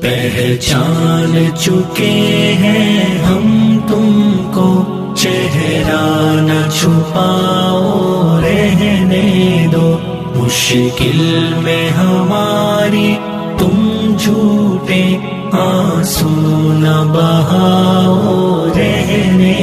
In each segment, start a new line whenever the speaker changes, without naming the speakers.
پہچان چکے ہیں ہم تم کو، چہرہ نہ چھپاؤ رہنے دو، مشکل میں ہماری تم جھوٹے آنسو نہ بہاؤ رہنے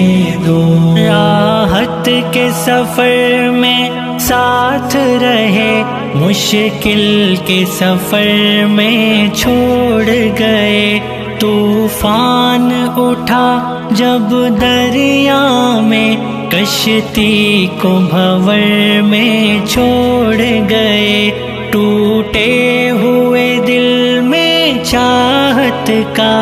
دو۔
راحت کے سفر میں ساتھ رہے، مشکل کے سفر میں چھوڑ گئے، طوفان اٹھا جب دریا میں، کشتی کو بھنور میں چھوڑ گئے، ٹوٹے ہوئے دل میں چاہت کا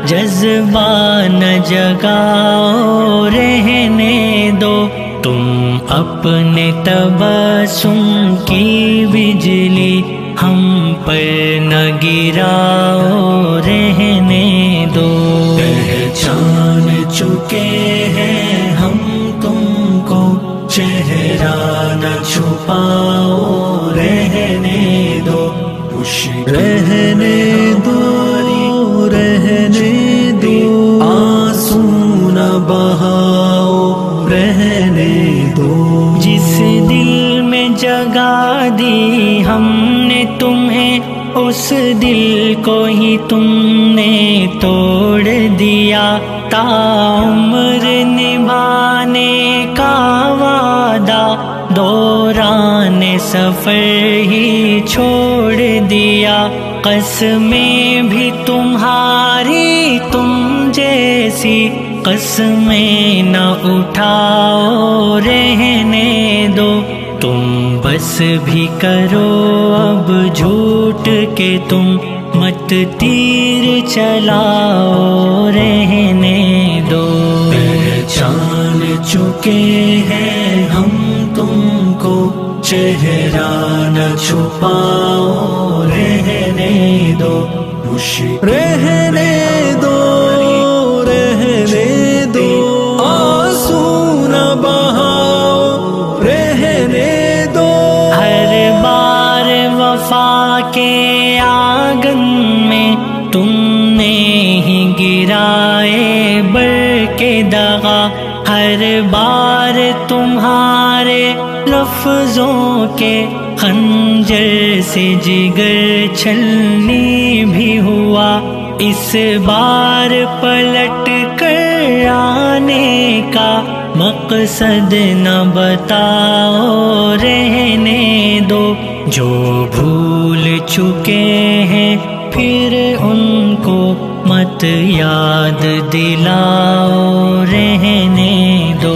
جذبہ نہ جگاؤ رہنے دو، تم اپنے تبسم کی بجلی ہم پر نہ گراؤ رہنے دو۔
پہچان چکے ہیں ہم تم کو، چہرہ نہ چھپاؤ رہنے دو، رہنے دو، رہنے دو، آنسو نہ بہاؤ رہنے دو۔
جس دل میں جگہ دی ہم نے تمہیں، اس دل کو ہی تم نے توڑ دیا، تا عمر نبھانے کا وعدہ دوران سفر ہی چھوڑ دیا، قسمیں بھی تمہاری تم جیسی قسمیں نہ اٹھاؤ رہنے دو، تم بس بھی کرو اب جھوٹ کے تم مت تیر چلاؤ رہنے دو۔
پہچان چکے ہیں ہم تم کو، چہرہ نہ چھپاؤ رہنے دو، رہنے دو، رہنے دو، آنسو نہ بہاؤ رہنے دو۔
ہر بار وفا کے آنگن میں تم نے ہی گرائے بر کے دغا، ہر بار تمہارے لفظوں کے خنجر سے جگر چھلنی بھی ہوا، اس بار پلٹ کر آنے کا مقصد نہ بتاؤ رہنے دو، جو بھول چکے ہیں پھر ان کو مت یاد دلاؤ رہنے دو۔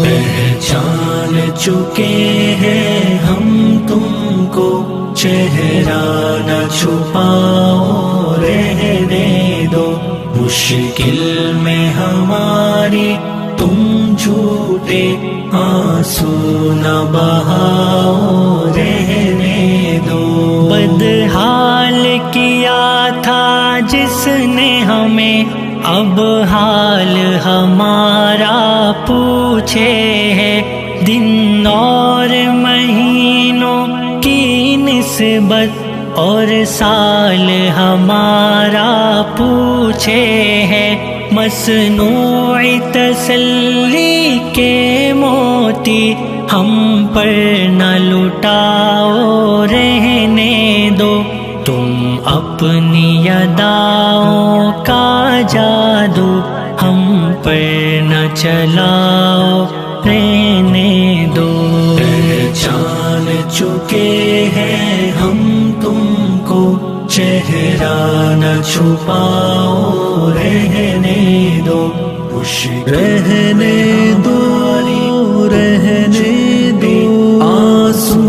پہچان چکے ہیں ہم تم کو، چہرہ نہ چھپاؤ رہنے دو، مشکل میں ہماری تم جھوٹے آنسو نہ بہاؤ رہنے دو۔
بدحال کیا تھا جس نے ہمیں، اب حال ہمارا پوچھے ہے، دن اور مہینوں کی نسبت اور سال ہمارا پوچھے ہے، مصنوعی تسلی کے موتی ہم پر نہ لٹاؤ رہنے دو، تم اپنی اداؤں کا جادو ہم پر نہ چلاؤ رہنے دو۔
پہچان چکے ہیں ہم تم کو، چہرہ نہ چھپاؤ رہنے دو، رہنے دو، رہنے دو، آنسو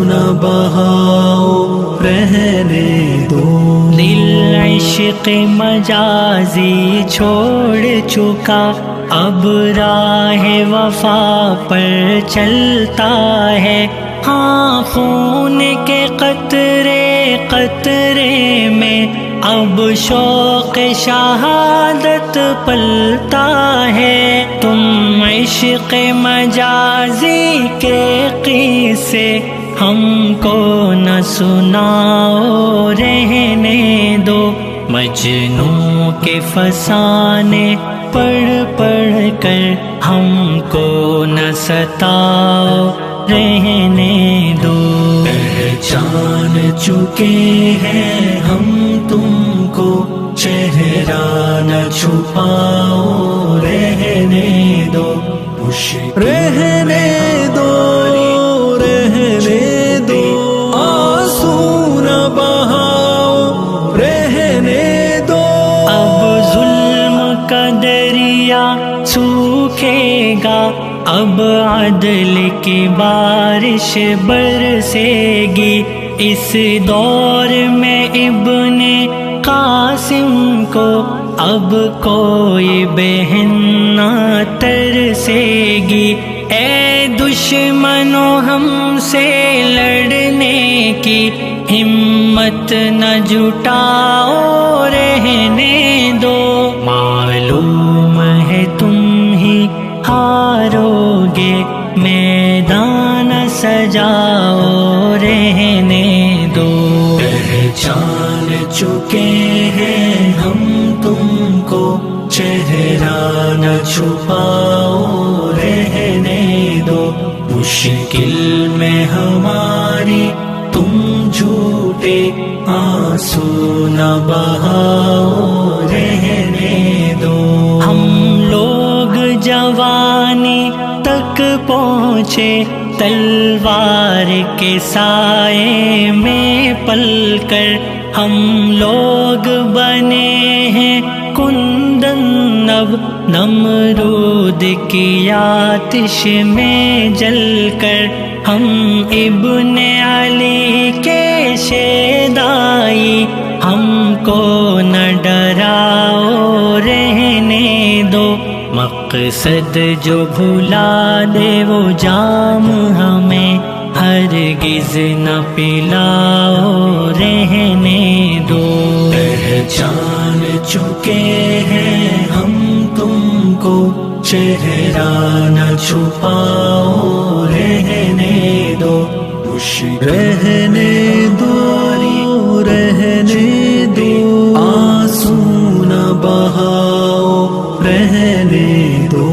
نہ بہاؤ رہنے دو۔
دل عشق مجازی چھوڑ چکا، اب راہ وفا پر چلتا ہے، ہاں خون کے قطرے قطرے میں اب شوق شہادت پلتا ہے، تم عشق مجازی کے قصے ہم کو نہ سناؤ رہنے دو، مجنوں کے فسانے پڑھ پڑھ کر ہم کو نہ ستاؤ رہنے دو.
پہچان چکے ہیں ہم تم کو چہرہ نہ چھپاؤ رہنے دو. رہنے دو رہنے دو آنسو نہ بہاؤ رہنے دو.
اب ظلم کا دریا سوکھے گا، اب عدل کی بارش برسے گی. اس دور میں ابن قاسم کو اب کوئی بہن نہ ترسے گی. اے دشمنوں ہم سے لڑنے کی ہمت نہ جٹاؤ رہنے دو. معلوم ہے تم ہی ہارو گے، میدان سجاؤ رہنے دو.
پہچان چکے ہیں ہم تم کو چہرہ نہ چھپاؤ رہنے دو. مشکل میں ہماری تم جھوٹے آنسو نہ بہاؤ رہنے دو.
ہم لوگ جوانی تک پہنچے، تلوار کے سائے میں پل کر ہم لوگ بنے ہیں کندن. اب نمرود کی آتش میں جل کر ہم ابن علی کے شیدائی، ہم کو نہ ڈراؤ رہنے دو. مقصد جو بھلا دے وہ جام ہمیں ہرگز نہ پلاؤ رہنے دو.
پہچان چکے ہیں ہم تم کو چہرہ نہ چھپاؤ رہنے دو. رہنے دو رہنے دو آنسو نہ بہاؤ رہنے دو.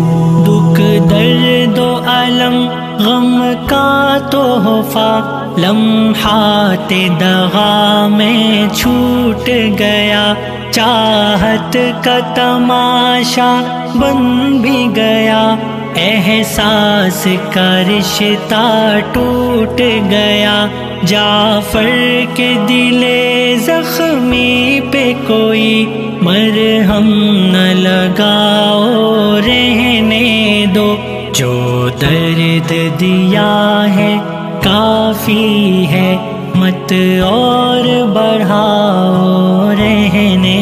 دکھ درد و الم غم کا تحفہ لمحات دغا میں چھوٹ گیا. چاہت کا تماشا بن بھی گیا، احساس کا رشتہ ٹوٹ گیا. جعفر کے دل زخمی پہ کوئی مرہم نہ لگاؤ رہنے دو. جو درد دیا ہے کافی ہے، مت اور بڑھاؤ رہنے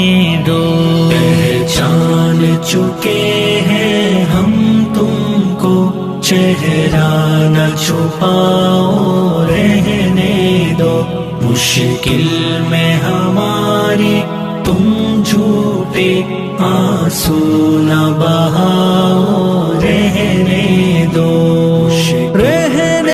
دو.
پہچان چکے ہیں ہم تم کو چہرہ نہ چھپاؤ رہنے دو. مشکل میں ہماری تم جھوٹے آنسو نہ بہاؤ